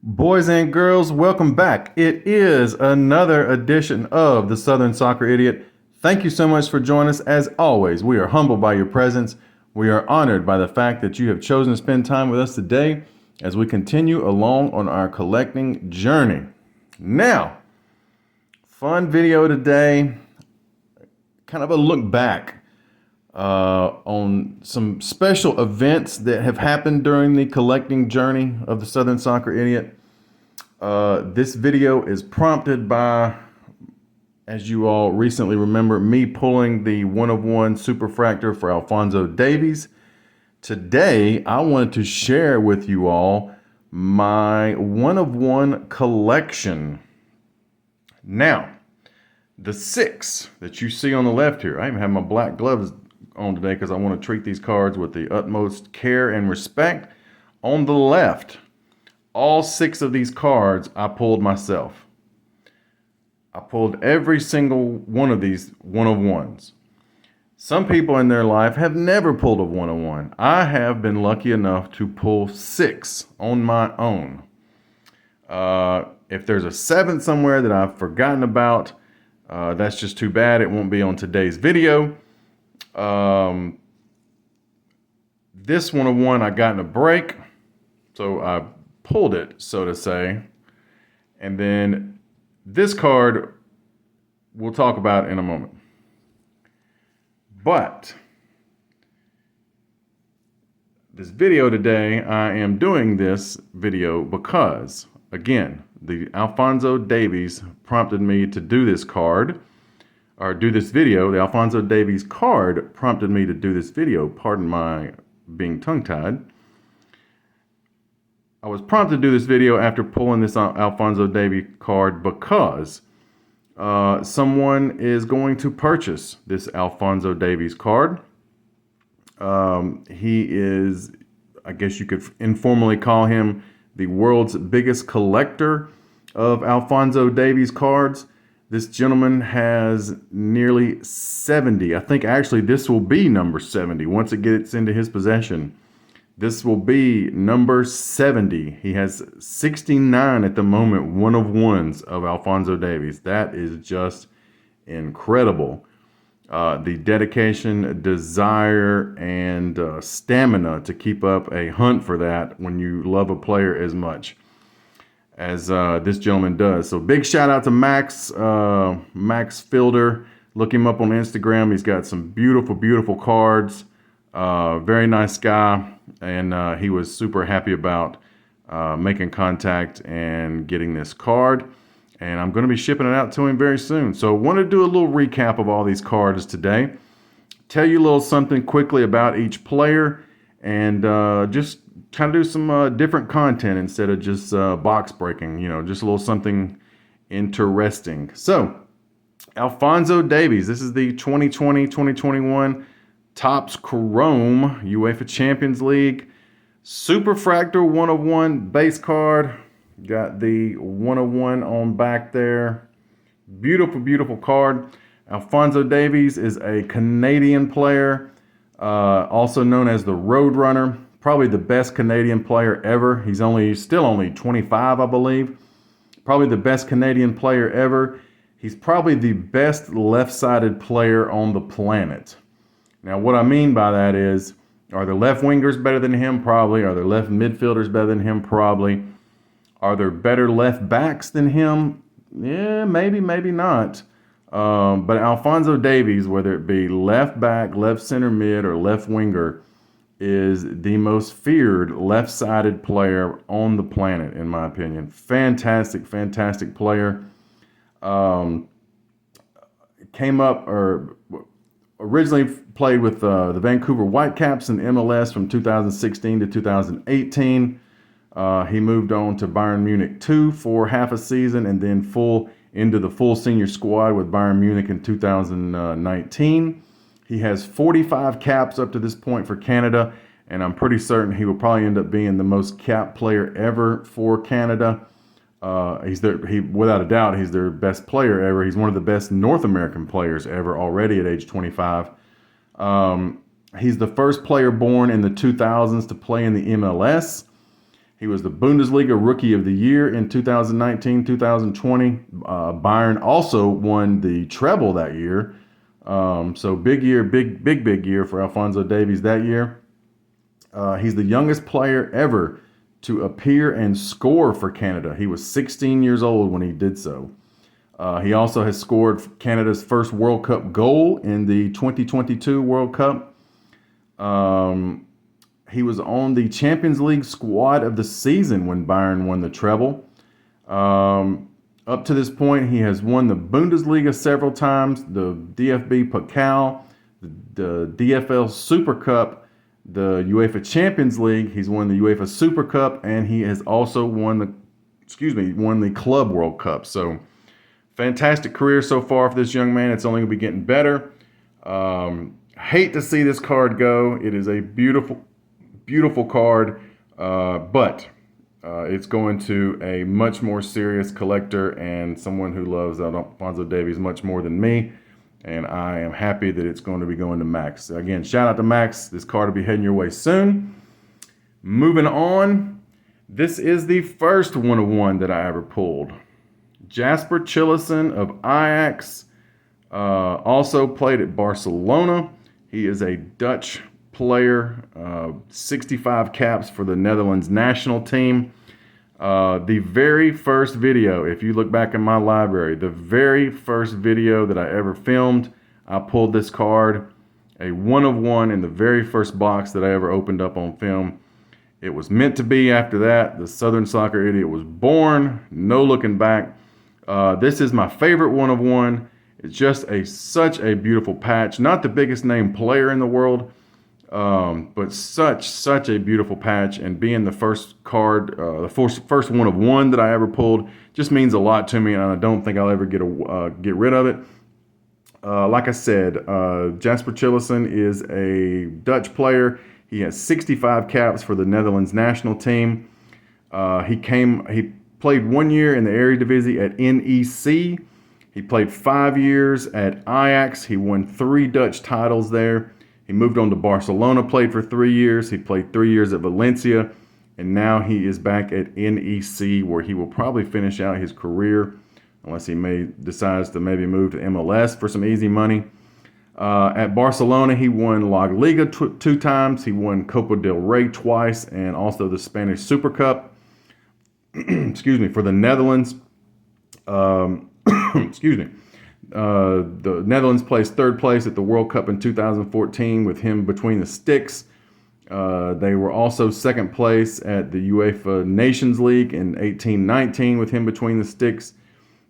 Boys and girls, welcome back. It is another edition of the Southern Soccer Idiot. Thank you so much for joining us. As always, we are humbled by your presence. We are honored by the fact that you have chosen to spend time with us today as we continue along on our collecting journey. Now, fun video today, kind of a look back on some special events that have happened during the collecting journey of the Southern Soccer Idiot. This video is prompted by, as you all recently remember, me pulling the 1-of-1 superfractor for Alphonso Davies. Today, I wanted to share with you all my 1-of-1 collection. Now, the 6 that you see on the left here, I even have my black gloves on today because I want to treat these cards with the utmost care and respect. On the left, all 6 of these cards I pulled myself. I pulled every single one of these 1-of-1s. Some people in their life have never pulled a 1-of-1. I have been lucky enough to pull 6 on my own. If there's a 7th somewhere that I've forgotten about, that's just too bad. It won't be on today's video. This 1-of-1 I got in a break, so I pulled it, so to say. And then this card we'll talk about in a moment. But this video today, I am doing this video because, again, the Alphonso Davies prompted me to do this card, or do this video. The Alphonso Davies card prompted me to do this video. Pardon my being tongue-tied. I was prompted to do this video after pulling this Alphonso Davies card because someone is going to purchase this Alphonso Davies card. He is, I guess you could informally call him the world's biggest collector of Alphonso Davies cards. This gentleman has nearly 70. I think actually this will be number 70 once it gets into his possession. This will be number 70. He has 69 at the moment, 1-of-1s of Alphonso Davies. That is just incredible. The dedication, desire, and stamina to keep up a hunt for that when you love a player as much as this gentleman does. So big shout out to Max Fielder. Look him up on Instagram. He's got some beautiful, beautiful cards. Very nice guy. And he was super happy about making contact and getting this card. And I'm going to be shipping it out to him very soon. So I want to do a little recap of all these cards today. Tell you a little something quickly about each player. And just kind of do some different content instead of just box breaking. You know, just a little something interesting. So, Alphonso Davies. This is the 2020-2021 Topps Chrome UEFA Champions League Superfractor 1-of-1 base card. Got the 1-of-1 on back there. Beautiful, beautiful card. Alphonso Davies is a Canadian player, also known as the Roadrunner. Probably the best Canadian player ever. He's still only 25, I believe. Probably the best Canadian player ever. He's probably the best left-sided player on the planet. Now, what I mean by that is, are there left wingers better than him? Probably. Are there left midfielders better than him? Probably. Are there better left backs than him? Yeah, maybe, maybe not. But Alphonso Davies, whether it be left back, left center mid, or left winger, is the most feared left-sided player on the planet, in my opinion. Fantastic, fantastic player. Came up, or originally played with the Vancouver Whitecaps in MLS from 2016 to 2018. He moved on to Bayern Munich 2 for half a season, and then into the full senior squad with Bayern Munich in 2019. He has 45 caps up to this point for Canada, and I'm pretty certain he will probably end up being the most capped player ever for Canada. Without a doubt, he's their best player ever. He's one of the best North American players ever already at age 25. He's the first player born in the 2000s to play in the MLS. He was the Bundesliga Rookie of the Year in 2019, 2020. Bayern also won the treble that year. So big year, big year for Alphonso Davies that year. He's the youngest player ever to appear and score for Canada. He was 16 years old when he did so. He also has scored Canada's first World Cup goal in the 2022 World Cup. He was on the Champions League squad of the season when Bayern won the treble. Up to this point, he has won the Bundesliga several times, the DFB Pokal, the DFL Super Cup, the UEFA Champions League. He's won the UEFA Super Cup, and he has also won the Club World Cup. So, fantastic career so far for this young man. It's only going to be getting better. Hate to see this card go. It is a beautiful card, but it's going to a much more serious collector and someone who loves Alphonso Davies much more than me. And I am happy that it's going to be going to Max. Again, shout out to Max. This card will be heading your way soon. Moving on, this is the first 1-of-1 that I ever pulled. Jasper Cillessen of Ajax, also played at Barcelona. He is a Dutch player, 65 caps for the Netherlands national team. The very first video, if you look back in my library, the very first video that I ever filmed, I pulled this card, a 1-of-1 in the very first box that I ever opened up on film. It was meant to be after that. The Southern Soccer Idiot was born. No looking back. This is my favorite 1-of-1. It's just such a beautiful patch. Not the biggest name player in the world, but such a beautiful patch. And being the first card, the first 1-of-1 that I ever pulled, just means a lot to me, and I don't think I'll ever get rid of it. Like I said, Jasper Cillessen is a Dutch player. He has 65 caps for the Netherlands national team. He played 1 year in the Eredivisie at NEC. He played 5 years at Ajax. He won 3 Dutch titles there. He moved on to Barcelona, played for 3 years. He played 3 years at Valencia. And now he is back at NEC, where he will probably finish out his career, unless he decides to maybe move to MLS for some easy money. At Barcelona, he won La Liga 2 times. He won Copa del Rey twice, and also the Spanish Super Cup. For the Netherlands. The Netherlands placed 3rd place at the World Cup in 2014 with him between the sticks. They were also 2nd place at the UEFA Nations League in 18-19 with him between the sticks.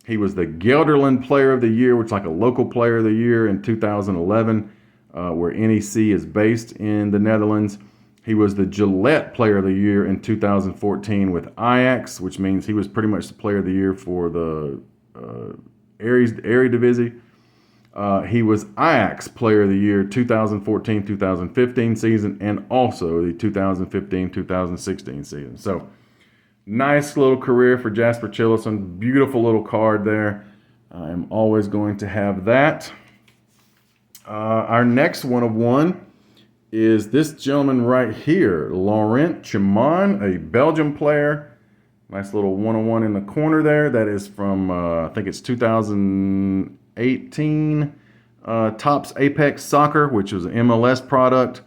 He was the Gelderland Player of the Year, which is like a local Player of the Year in 2011, where NEC is based in the Netherlands. He was the Gillette Player of the Year in 2014 with Ajax, which means he was pretty much the Player of the Year for the Eredivisie. He was Ajax Player of the Year 2014-2015 season, and also the 2015-2016 season. So, nice little career for Jasper Cillessen. Beautiful little card there. I'm always going to have that. Our next 1-of-1 is this gentleman right here, Laurent Ciman, a Belgian player. Nice little 1-of-1 in the corner there. That is from, I think it's 2018 Topps Apex Soccer, which was an MLS product.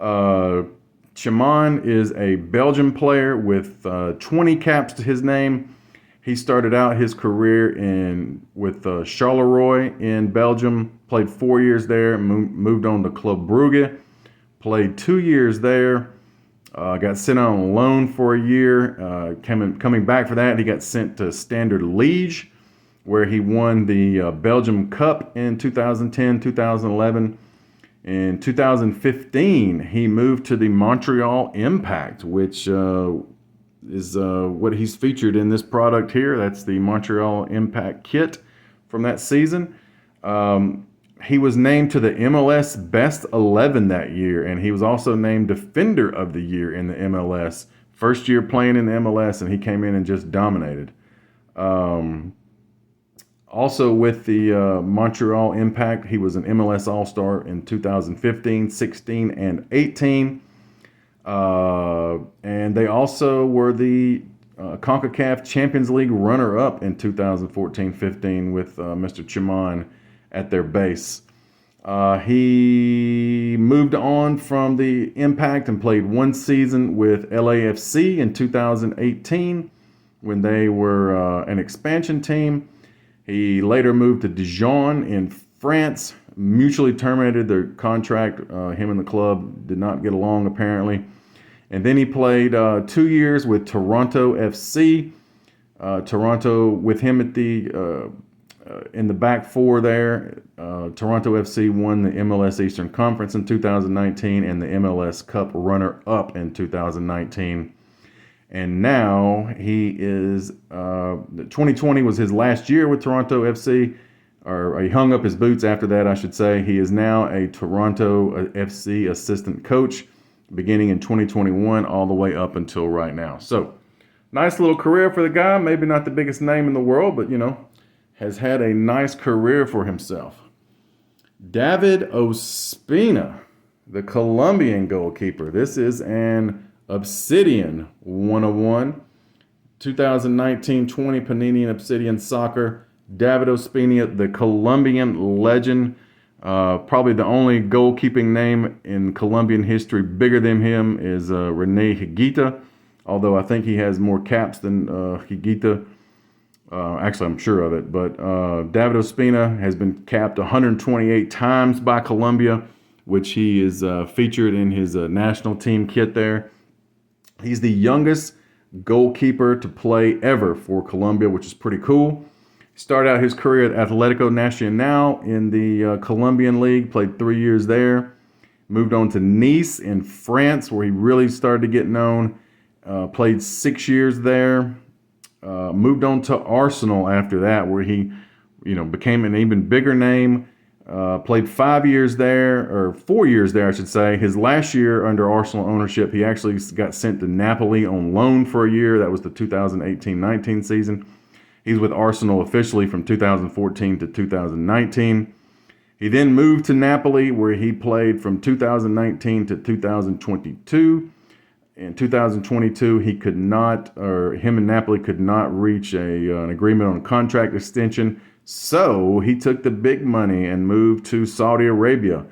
Ciman is a Belgian player with 20 caps to his name. He started out his career with Charleroi in Belgium, played 4 years there, moved on to Club Brugge, played 2 years there, got sent on loan for a year. Coming back for that, he got sent to Standard Liège, where he won the Belgium Cup in 2010-2011. In 2015, he moved to the Montreal Impact, which is what he's featured in this product here. That's the Montreal Impact kit from that season. He was named to the MLS Best 11 that year, and he was also named Defender of the Year in the MLS. First year playing in the MLS, and he came in and just dominated. Also with the Montreal Impact, he was an MLS All-Star in 2015, 16, and 18. And they also were the CONCACAF Champions League runner-up in 2014-15 with Mr. Chimon at their base. He moved on from the Impact and played one season with LAFC in 2018 when they were an expansion team. He later moved to Dijon in France, mutually terminated their contract. Him and the club did not get along, apparently. And then he played 2 years with Toronto FC. Toronto, with him at the in the back four there, Toronto FC won the MLS Eastern Conference in 2019 and the MLS Cup runner-up in 2019. And now he is, 2020 was his last year with Toronto FC, or he hung up his boots after that, I should say. He is now a Toronto FC assistant coach beginning in 2021 all the way up until right now. So, nice little career for the guy. Maybe not the biggest name in the world, but, has had a nice career for himself. David Ospina, the Colombian goalkeeper. This is an Obsidian 101. 2019-20 Panini and Obsidian Soccer. David Ospina, the Colombian legend. Probably the only goalkeeping name in Colombian history bigger than him is Rene Higuita. Although I think he has more caps than Higuita. Actually, I'm sure of it. But David Ospina has been capped 128 times by Colombia, which he is featured in his national team kit there. He's the youngest goalkeeper to play ever for Colombia, which is pretty cool. He started out his career at Atlético Nacional in the Colombian League, played 3 years there. Moved on to Nice in France, where he really started to get known. Played 6 years there. Moved on to Arsenal after that, where he, became an even bigger name. Played 5 years there, or 4 years there, I should say. His last year under Arsenal ownership, he actually got sent to Napoli on loan for a year. That was the 2018-19 season. He's with Arsenal officially from 2014 to 2019. He then moved to Napoli, where he played from 2019 to 2022. In 2022, him and Napoli could not reach an agreement on a contract extension. So he took the big money and moved to Saudi Arabia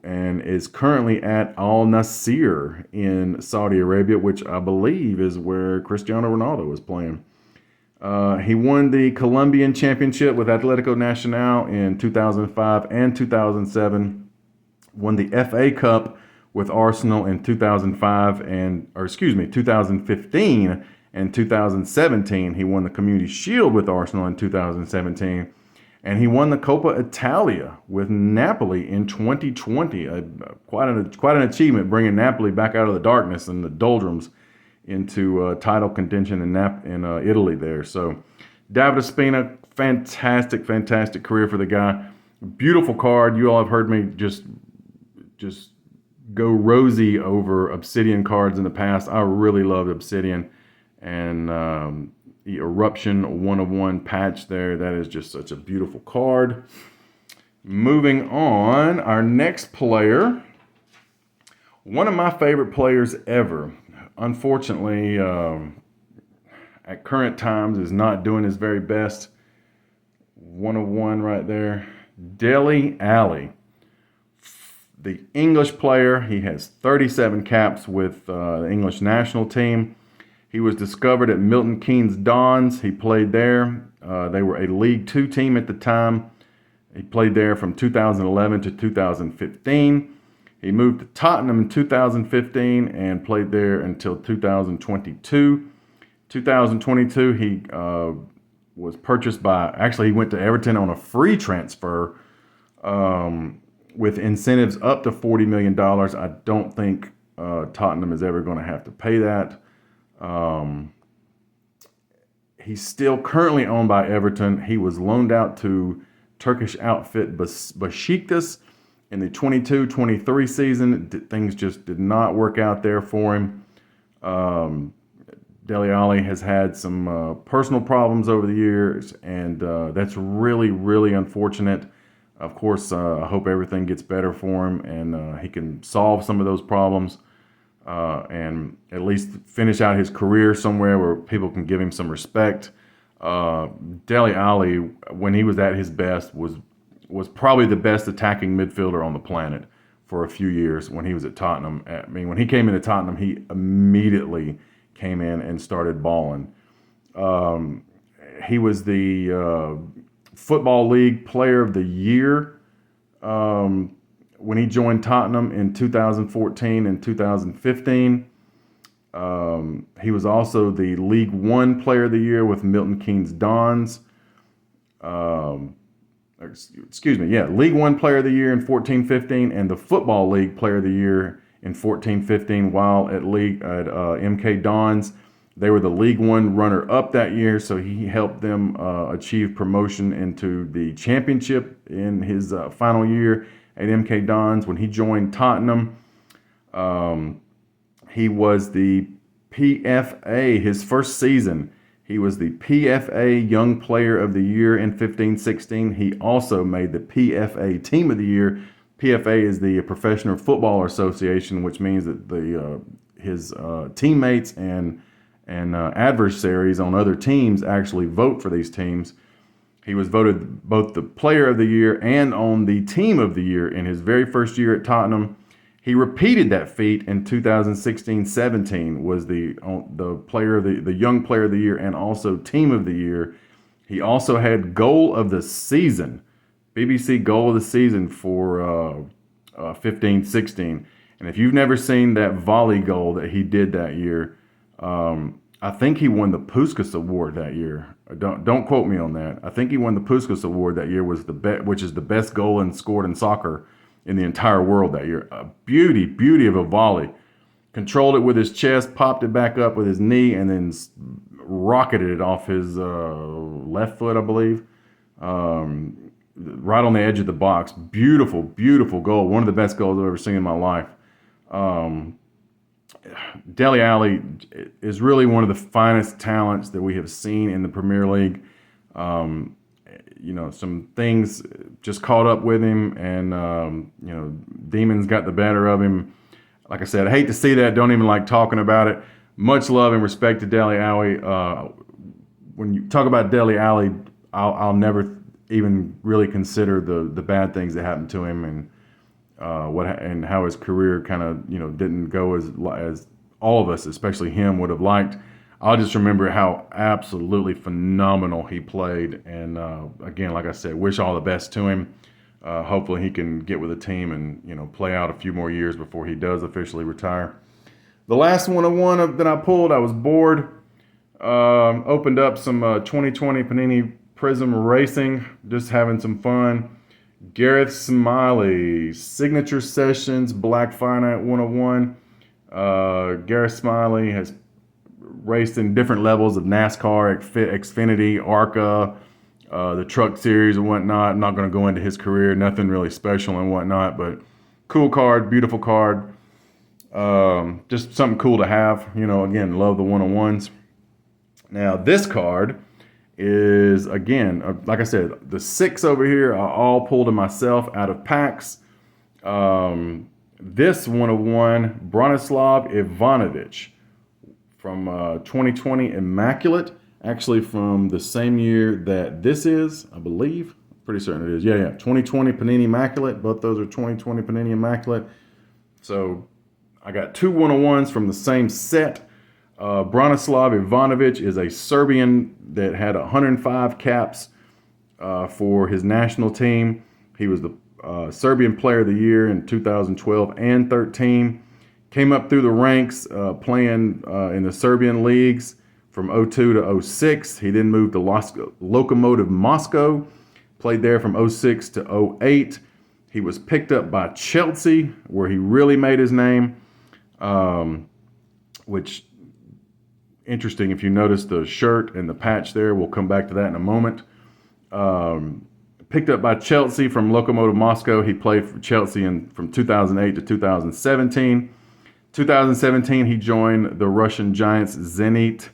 and is currently at Al Nassr in Saudi Arabia, which I believe is where Cristiano Ronaldo is playing. He won the Colombian Championship with Atlético Nacional in 2005 and 2007. Won the FA Cup with Arsenal in 2015 and 2017. He won the Community Shield with Arsenal in 2017. And he won the Coppa Italia with Napoli in 2020. Quite an achievement, bringing Napoli back out of the darkness and the doldrums into title contention in Italy there. So David Ospina, fantastic career for the guy. Beautiful card. You all have heard me just go rosy over Obsidian cards in the past. I really loved Obsidian, and the Eruption 101 patch there. That is just such a beautiful card. Moving on, our next player, one of my favorite players ever. Unfortunately, at current times is not doing his very best. 101 right there. Dele Alli. The English player, he has 37 caps with the English national team. He was discovered at Milton Keynes Dons. He played there. They were a League Two team at the time. He played there from 2011 to 2015. He moved to Tottenham in 2015 and played there until 2022. 2022, he was purchased he went to Everton on a free transfer. With incentives up to $40 million. I don't think Tottenham is ever going to have to pay that. He's still currently owned by Everton. He was loaned out to Turkish outfit Besiktas in the 22-23 season. Things just did not work out there for him. Dele Alli has had some personal problems over the years, and that's really unfortunate. Of course, I hope everything gets better for him and he can solve some of those problems. and at least finish out his career somewhere where people can give him some respect. Dele Alli, when he was at his best, was probably the best attacking midfielder on the planet for a few years when he was at Tottenham. I mean, when he came into Tottenham, he immediately came in and started balling. He was the Football League Player of the Year when he joined Tottenham in 2014 and 2015. He was also the League One Player of the Year with Milton Keynes Dons. League One Player of the Year in 14-15 and the Football League Player of the Year in 14-15 while at MK Dons. They were the League One runner-up that year, so he helped them achieve promotion into the championship in his final year at MK Dons. When he joined Tottenham, he was the PFA, his first season. He was the PFA Young Player of the Year in 15-16. He also made the PFA Team of the Year. PFA is the Professional Football Association, which means that his teammates and adversaries on other teams actually vote for these teams. He was voted both the Player of the Year and on the Team of the Year in his very first year at Tottenham. He repeated that feat in 2016-17, was the Young Player of the Year and also Team of the Year. He also had Goal of the Season, BBC Goal of the Season for 15-16. And if you've never seen that volley goal that he did that year, I think he won the Puskas Award that year. Don't quote me on that. I think he won the Puskas Award that year, which is the best goal scored in soccer in the entire world that year. A beauty of a volley. Controlled it with his chest, popped it back up with his knee, and then rocketed it off his left foot, I believe, right on the edge of the box. Beautiful goal. One of the best goals I've ever seen in my life. Dele Alli is really one of the finest talents that we have seen in the Premier League. Some things just caught up with him, and demons got the better of him. Like I said, I hate to see that. Don't even like talking about it. Much love and respect to Dele Alli. When you talk about Dele Alli, I'll never even really consider the bad things that happened to him and how his career kind of didn't go as all of us, especially him, would have liked. I'll just remember how absolutely phenomenal he played. And again, like I said, wish all the best to him. Hopefully he can get with a team and play out a few more years before he does officially retire. The last one that I pulled, I was bored. Opened up some 2020 Panini Prism Racing, just having some fun. Gareth Smiley, Signature Sessions, Black Finite 101. Gareth Smiley has raced in different levels of NASCAR, Xfinity, ARCA, the Truck Series and whatnot. I'm not going to go into his career, nothing really special and whatnot, but cool card, beautiful card. Just something cool to have. Again, love the 101s. Now, this card is, again, like I said, the 6 over here are all pulled to myself out of packs. This 101, Branislav Ivanovic from 2020 Immaculate, actually from the same year that this is, I believe. Pretty certain it is. Yeah. 2020 Panini Immaculate. Both those are 2020 Panini Immaculate. So I got 2 101s from the same set. Branislav Ivanovic is a Serbian that had 105 caps for his national team. He was the Serbian Player of the Year in 2012 and 13. Came up through the ranks playing in the Serbian leagues from 02 to 06. He then moved to Lokomotiv Moscow. Played there from 06 to 08. He was picked up by Chelsea, where he really made his name, which, interesting if you notice the shirt and the patch there. We'll come back to that in a moment. Picked up by Chelsea from Lokomotiv Moscow. He played for Chelsea from 2008 to 2017. 2017, he joined the Russian Giants Zenit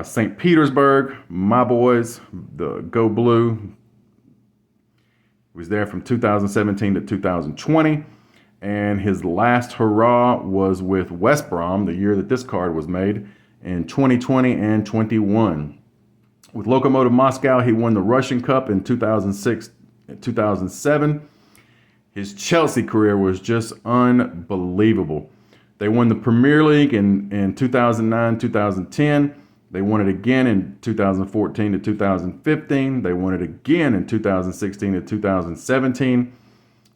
St. Petersburg. My boys, the Go Blue. He was there from 2017 to 2020. And his last hurrah was with West Brom, the year that this card was made, in 2020 and 21. With Lokomotiv Moscow, he won the Russian Cup in 2006 and 2007. His Chelsea career was just unbelievable. They won the Premier League in 2009, 2010. They won it again in 2014 to 2015. They won it again in 2016 to 2017.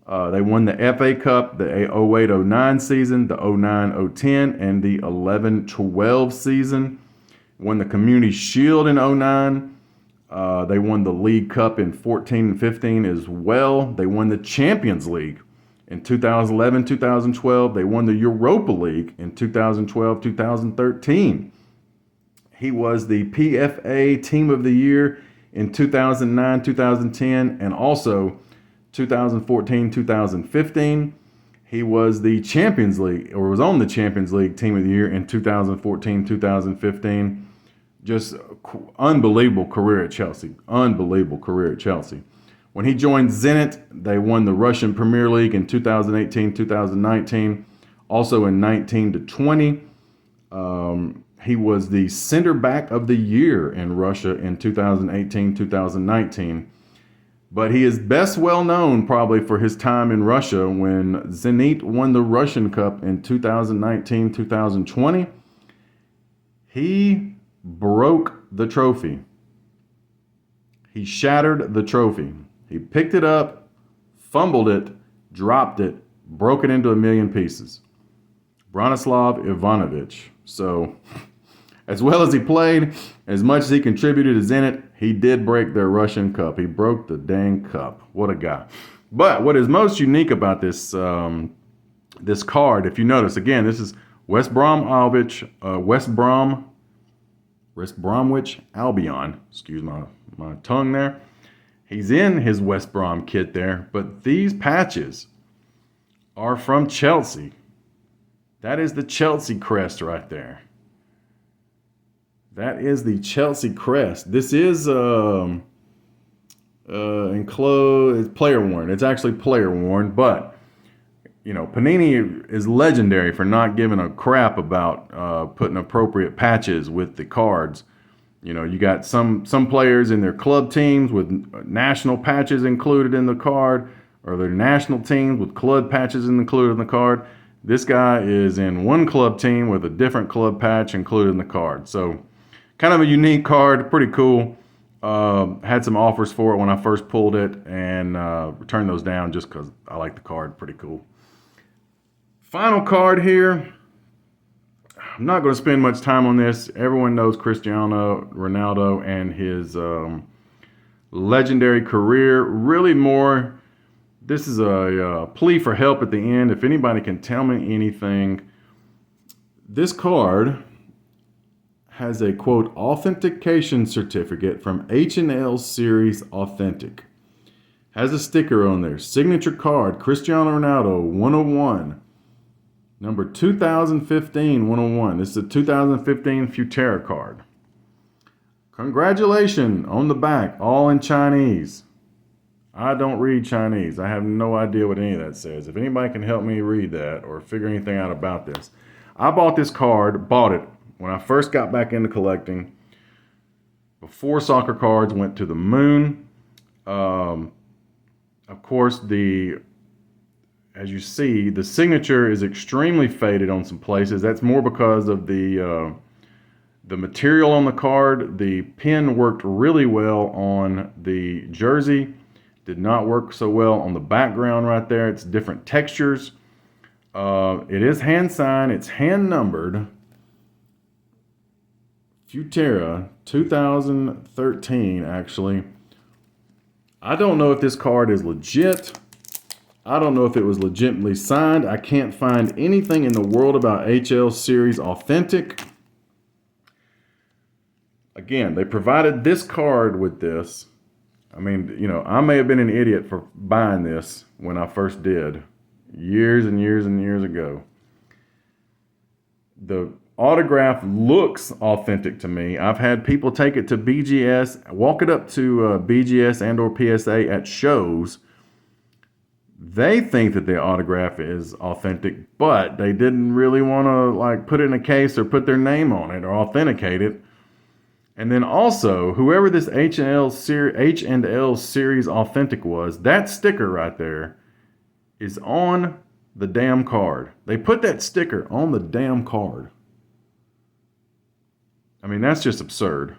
They won the FA Cup, the 08-09 season, the 09-010, and the 11-12 season. Won the Community Shield in 09. They won the League Cup in 14 and 15 as well. They won the Champions League in 2011, 2012. They won the Europa League in 2012, 2013. He was the PFA Team of the Year in 2009, 2010, and also 2014, 2015. He was the Champions League, or was on the Champions League Team of the Year in 2014, 2015. Just unbelievable career at Chelsea. Unbelievable career at Chelsea. When he joined Zenit, they won the Russian Premier League in 2018, 2019. Also in 19 to 20. He was the center back of the year in Russia in 2018, 2019. But he is best well known probably for his time in Russia when Zenit won the Russian Cup in 2019, 2020. He broke the trophy. He shattered the trophy. He picked it up, fumbled it, dropped it, broke it into a million pieces. Branislav Ivanovic. So, as well as he played, as much as he contributed to Zenit, he did break their Russian Cup. He broke the dang cup. What a guy. But what is most unique about this this card, if you notice, again, this is West Bromwich Albion. Excuse my tongue there. He's in his West Brom kit there, but these patches are from Chelsea. That is the Chelsea crest right there. That is the Chelsea crest. This is enclosed. It's player worn. It's actually player worn, but you know, Panini is legendary for not giving a crap about putting appropriate patches with the cards. You know, you got some players in their club teams with national patches included in the card, or their national teams with club patches included in the card. This guy is in one club team with a different club patch included in the card. So, kind of a unique card, pretty cool. Had some offers for it when I first pulled it, and turned those down just because I like the card. Pretty cool. Final card here. I'm not going to spend much time on this. Everyone knows Cristiano Ronaldo and his legendary career. Really more, this is a plea for help at the end. If anybody can tell me anything, this card has a, quote, authentication certificate from H&L Series Authentic. Has a sticker on there. Signature card, Cristiano Ronaldo, 101. Number 2015 101. This is a 2015 Futera card. Congratulations on the back, all in Chinese. I don't read Chinese. I have no idea what any of that says. If anybody can help me read that or figure anything out about this. I bought this card, bought it when I first got back into collecting, before soccer cards went to the moon. Of course, as you see, the signature is extremely faded on some places. That's more because of the material on the card. The pen worked really well on the jersey. Did not work so well on the background right there. It's different textures. It is hand signed. It's hand numbered. Futera 2013, actually. I don't know if this card is legit. I don't know if it was legitimately signed. I can't find anything in the world about HL Series Authentic. Again, they provided this card with this. I mean, you know, I may have been an idiot for buying this when I first did, years and years and years ago. The autograph looks authentic to me. I've had people take it to BGS, walk it up to BGS and or PSA at shows. They think that their autograph is authentic, but they didn't really want to like put it in a case or put their name on it or authenticate it. And then also, whoever this H&L series authentic was, that sticker right there is on the damn card. They put that sticker on the damn card. I mean, that's just absurd.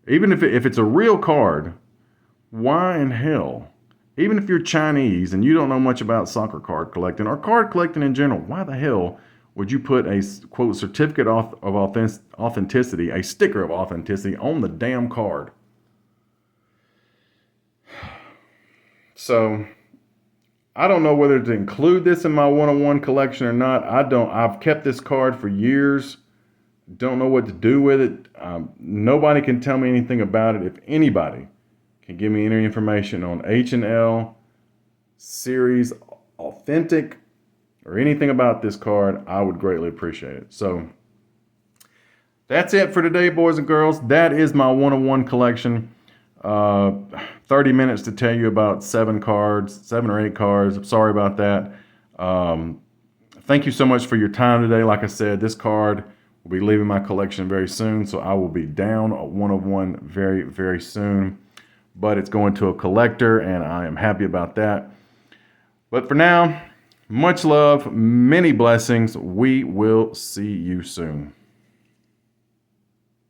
Even if it's a real card, why in hell? Even if you're Chinese and you don't know much about soccer card collecting or card collecting in general, why the hell would you put a, quote, certificate of authenticity, a sticker of authenticity on the damn card? So I don't know whether to include this in my one-on-one collection or not. I've kept this card for years. Don't know what to do with it. Nobody can tell me anything about it. If anybody can give me any information on H&L series authentic or anything about this card, I would greatly appreciate it. So that's it for today, boys and girls. That is my one-on-one collection. 30 minutes to tell you about 7 or 8 cards. I'm sorry about that. Thank you so much for your time today. Like I said, this card will be leaving my collection very soon, so I will be down a one-of-one very, very soon. But it's going to a collector, and I am happy about that. But for now, much love, many blessings. We will see you soon.